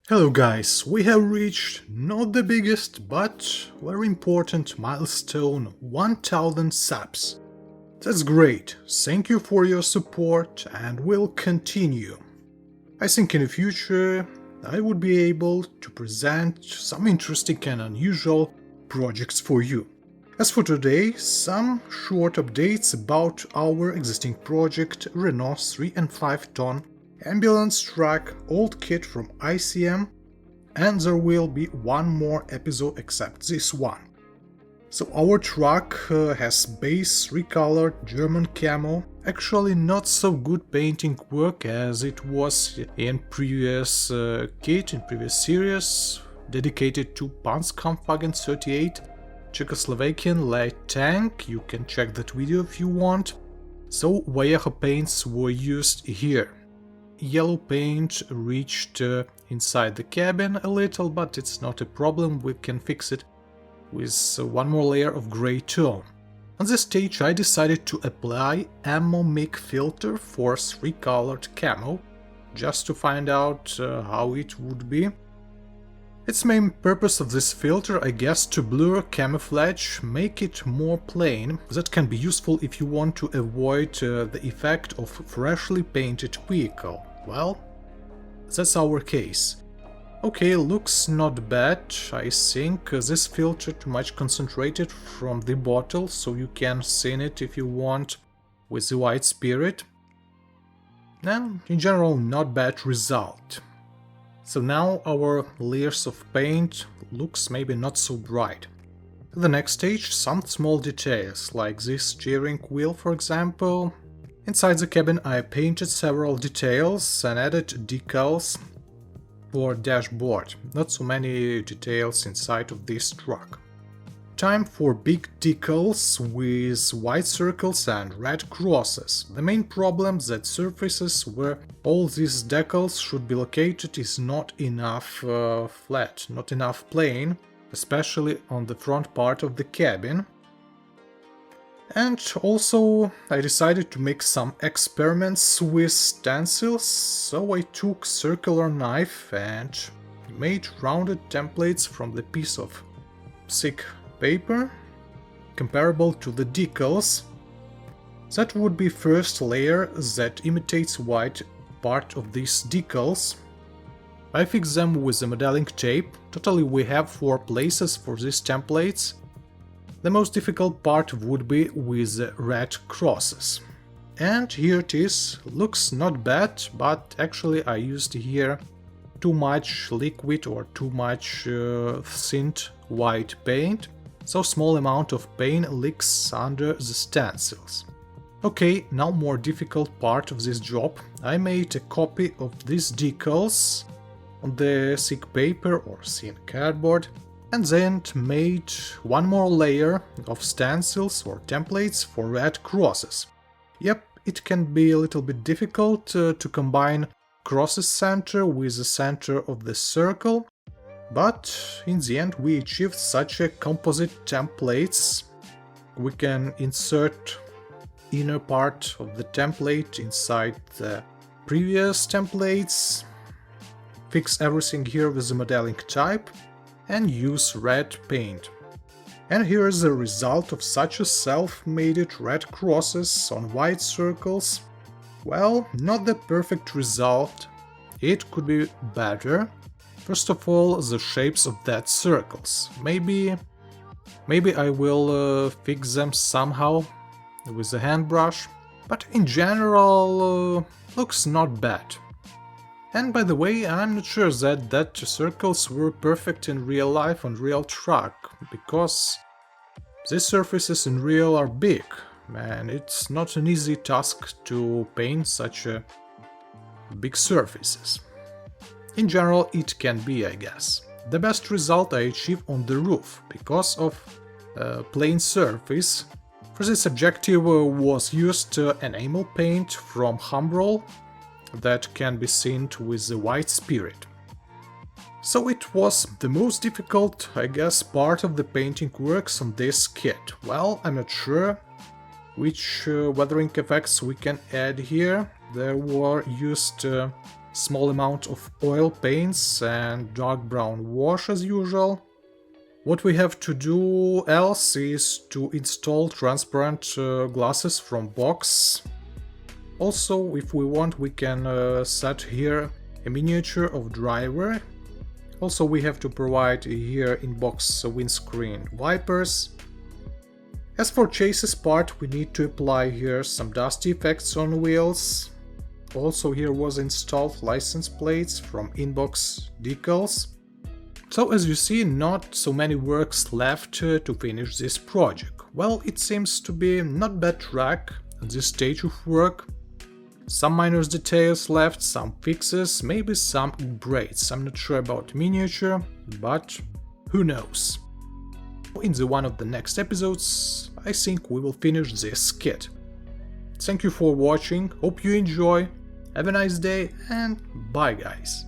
Hello guys, we have reached not the biggest but very important milestone, 1000 subs. That's great, thank you for your support and we'll continue. I think in the future I would be able to present some interesting and unusual projects for you. As for today, some short updates about our existing project Renault 3 and 5 ton ambulance truck old kit from ICM, and there will be one more episode except this one. So our truck has base recolored German camo, actually not so good painting work as it was in previous kit, in previous series, dedicated to Panzerkampfwagen 38, Czechoslovakian light tank, you can check that video if you want. So Vallejo paints were used here. Yellow paint reached inside the cabin a little, but it's not a problem, we can fix it with one more layer of grey tone. On this stage I decided to apply MADMAX filter for 3-colored camo, just to find out how it would be. Its main purpose of this filter, I guess, to blur camouflage, make it more plain. That can be useful if you want to avoid the effect of freshly painted vehicle. Well, that's our case. Okay, looks not bad. I think this filter too much concentrated from the bottle, so you can thin it if you want with the white spirit. And in general, not bad result. So now our layers of paint looks maybe not so bright. At the next stage, some small details, like this steering wheel for example. Inside the cabin I painted several details and added decals for dashboard. Not so many details inside of this truck. Time for big decals with white circles and red crosses. The main problem that surfaces where all these decals should be located is not enough flat, not enough plane, especially on the front part of the cabin. And also I decided to make some experiments with stencils, so I took circular knife and made rounded templates from the piece of thick paper, comparable to the decals. That would be first layer that imitates white part of these decals. I fix them with the modeling tape. Totally we have 4 places for these templates. The most difficult part would be with the red crosses. And here it is, looks not bad, but actually I used here too much liquid or too much thinned white paint. So small amount of paint leaks under the stencils. Okay, now more difficult part of this job. I made a copy of these decals on the thick paper or thin cardboard and then made one more layer of stencils or templates for red crosses. Yep, it can be a little bit difficult to combine crosses center with the center of the circle. But in the end we achieved such a composite templates. We can insert inner part of the template inside the previous templates, fix everything here with the modeling type and use red paint. And here is the result of such a self-made red crosses on white circles. Well, not the perfect result, it could be better. First of all, the shapes of that circles. Maybe I will fix them somehow with a hand brush, but in general looks not bad. And by the way, I'm not sure that circles were perfect in real life on real truck, because these surfaces in real are big, and it's not an easy task to paint such a big surfaces. In general, it can be, I guess. The best result I achieved on the roof, because of plain surface. For this objective was used enamel paint from Humbrol that can be seen with the white spirit. So it was the most difficult, I guess, part of the painting works on this kit. Well, I'm not sure which weathering effects we can add here. There were used small amount of oil paints and dark brown wash as usual. What we have to do else is to install transparent glasses from box. Also, if we want, we can set here a miniature of driver. Also, we have to provide here in box windscreen wipers. As for chassis part, we need to apply here some dusty effects on wheels. Also, here was installed license plates from inbox Decals. So as you see, not so many works left to finish this project. Well, it seems to be not bad track at this stage of work. Some minor details left, some fixes, maybe some upgrades. I'm not sure about miniature, but who knows. In one of the next episodes, I think we will finish this kit. Thank you for watching, hope you enjoy, have a nice day and bye guys.